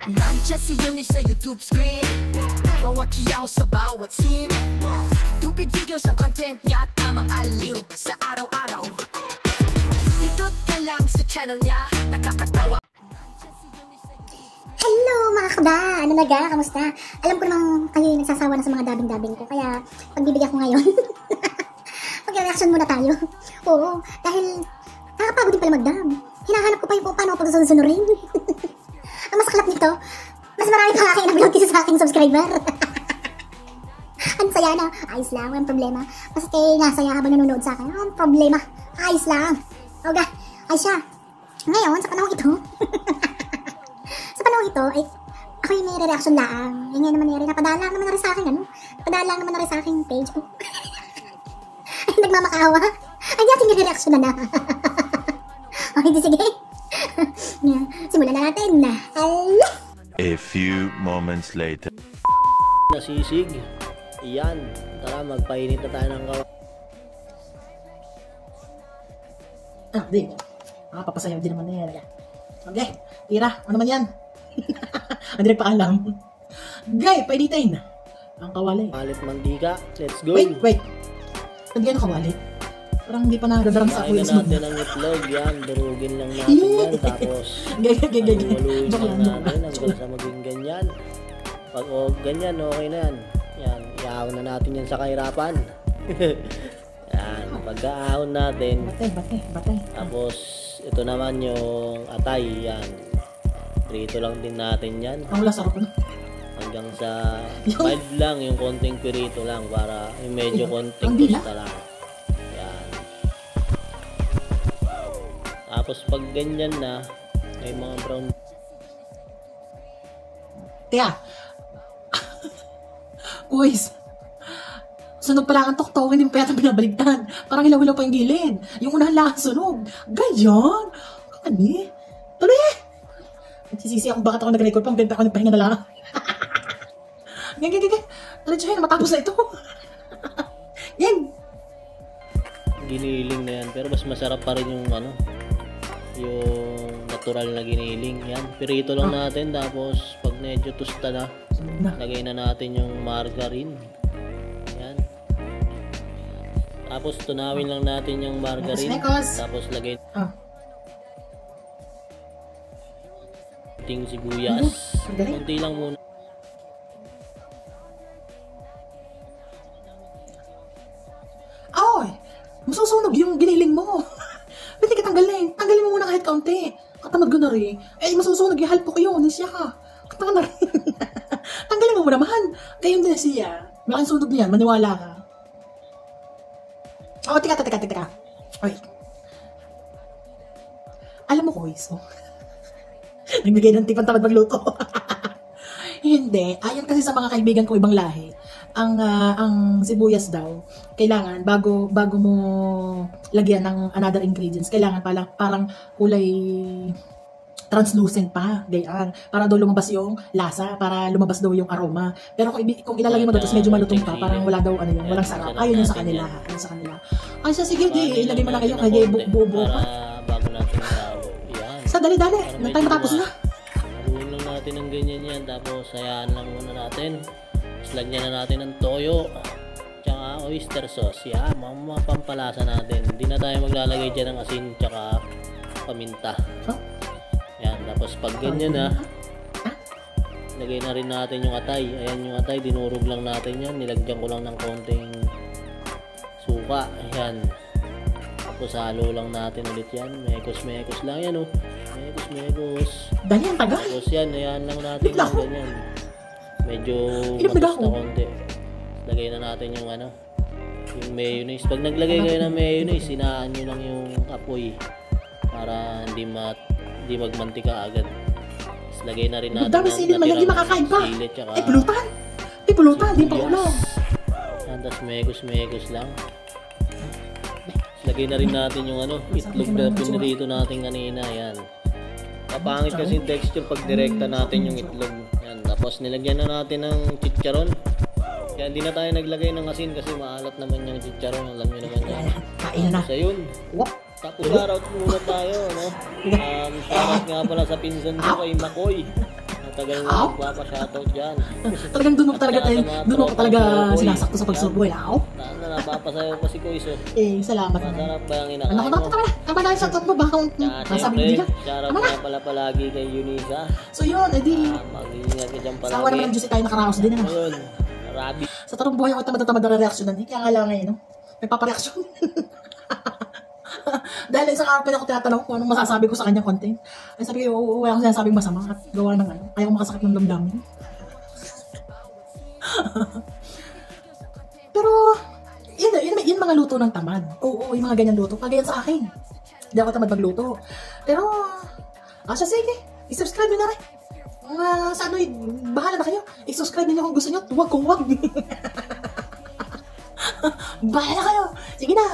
Nandiyan si Eunice sa YouTube screen, bawat kiyaw sa bawat scene. Tupid-tigil sa content niya at tamang aliw sa araw-araw. Itot ka lang sa channel niya, nakakatawa. Hello mga kaba! Ano naga? Kamusta? Alam ko namang kayo yung nagsasawa na sa mga dabing-dabing ko, kaya pagbibigyan ko ngayon. Mag-reaction muna tayo. Oo, dahil nakakapagod din pala mag-dab. Hinahanap ko pa yung paano ako pagsusunurin. Ang masaklap nito, mas marami pa aking nag-vlog kaysa sa aking subscriber. Ang saya na, ayos lang, walang problema. Basta nasaya habang nanonood sa akin, ang problema, ayos lang. Okay, ay siya. Ngayon, sa panahon ito, sa panahon ito, ay ako yung may re-reaction lang. Yung ngayon naman nangyari, napadala naman na rin sa akin, ano? Napadala naman na rin sa aking page. Ay, nagmamakawa. Ay, di ating re-reaction na. Okay, sige. Simulan na natin. A few moments later. Nasisig. Iyan. Tara, magpainit na tayo ng kawa. Di. Papasayaw din naman na yan. Okay, tira. Ano naman yan? Hindi nagpaalam. Gay, painitin. Ang kawali. Malit mantika. Let's go. Wait. Lagyan ng kawali. Parang hindi pa nagadarang sa kain kuya na natin ang itlog. Yan, durugin lang natin yan. Tapos, maluin lang natin hanggang sa maging ganyan. Pag ganyan, okay na yan. Yan, iahon na natin yan sa kahirapan. Yan, pagkaahon natin. Batay. Tapos, ito naman yung atay. Yan. Prito lang din natin yan. Ang wala sarap na. Hanggang sa mild lang, yung konting pirito lang para yung medyo konting pusta lang. Yan. Tapos pag ganyan na, may mga brown. Tiya. Boys. Sunog pala ang tuktok, hindi mo pa yata binabaligtad. Parang ilaw-ilaw pa yung gilid. Yung unahan lang sunog. Ganyan. Kani? Tuloy. Nagsisisi ako bakit ako nag-record pa. Benta ako ng pahinga na lang. Ganyan. Diretso na matapos na ito. Yan. Giniling na yan. Pero mas masarap pa rin yung ano, yung natural na giniling. Yan. Pirito lang natin. Tapos pag medyo tusta na, lagay na natin yung margarine. Yan. Tapos tunawin lang natin yung margarine. Tapos lagay ting sibuyas. Kunti lang muna. Masusunog yung giniling mo. Pwede ka tanggalin. Tanggalin mo muna kahit kaunti. Katamad ko na rin. Masusunog yung halpo ko yun. Siya ka. Katamad na rin. Tanggalin mo naman. Gayon din siya. Malaking sunog niyan. Maniwala ka. Teka. Oy. Alam mo ko, nagbigay ng tipang tamad magluto. Hindi. Ayon kasi sa mga kaibigan ko ibang lahi, ang sibuyas daw, kailangan bago mo lagyan ng another ingredients, kailangan parang kulay translucent pa, gayaan, para daw lumabas yung lasa, para lumabas daw yung aroma. Pero kung ilalagay mo daw, tapos medyo malutong pa, parang wala daw ano yun, walang sarap. Ayun yung sa kanila. Ay, sige, ilagay mo na kayo, kaya buo-buo pa. Bago natin tao. Yan. Sa dali-dali, na tayo matapos na. Haluin lang natin ng ganyan yan, tapos hayaan lang muna natin. Lagyan na natin ng toyo tsaka oyster sauce. Yan, mga pampalasa natin. Hindi na tayo maglalagay dyan ng asin tsaka paminta. Yan, tapos pag ganyan na, lagay na rin natin yung atay. Ayan yung atay, dinurog lang natin yan. Nilagyan ko lang ng konting suka. Ayan. Tapos halo lang natin ulit yan. Mekos lang yan, oh. Mekos. Dali ang tagal. Tapos yan, ayan lang natin yung ganyan. Medyo matos na konti. Lagay na natin yung yung mayonnaise. Pag naglagay kayo ng mayonnaise, sinaan nyo lang yung apoy para hindi magmantika agad. Tapos lagay na rin natin ng hindi makakain pa. sili tsaka pulutan, di pa ulam. Tapos mekos lang. Tapos lagay na rin natin yung itlog na pinirito natin kanina. Yan. Kapangit kasi texture pag direkta natin yung itlog. Yan. Tapos nilagyan na natin ng chicharon. Kaya hindi na tayo naglagay ng asin kasi maalat naman yung chicharon. Alam nyo naman yan. Kain na. So yun. Tapos shoutout muna tayo. Shoutout nga pala sa pinsan ko kay Makoy. tagal na Ow. nagpapa-shoutout dyan. Talagang doon mo pa talaga sinasakto sa pagsurboy. Aw. Sana napapasayo pa si Kuiso. Salamat. Masarap ba yung Ano inakain ko mo? tama na yung shoutout mo. Baka kung Tsaka masabi mo siyempre, dyan. shoutout Tama na. nga pala palagi kay Eunice. So yun, edi. Mag-iingat ka dyan palagi. Sawa naman ng Diyos tayo nakaraos din. Ano? Ayun, Rabi. Sa tarong buhay ako tamad na reaksyonan. Kaya nga lang ngayon, no? May papareaksyon. Dahil isang araw pa ako tinatanong kung anong masasabi ko sa kanyang content. Ay sabi ko, wala akong sinasabing masama at gawa ng ano. Ayaw makasakit ng damdamin. Pero, yun mga luto ng tamad. Oo, yung mga ganyan luto. Kagayan sa akin. Hindi ako tamad magluto. Pero, sige. I-subscribe nyo na rin. Sa ano, bahala na kayo. I-subscribe nyo kung gusto nyo. Huwag. Bahala kayo. Sige na.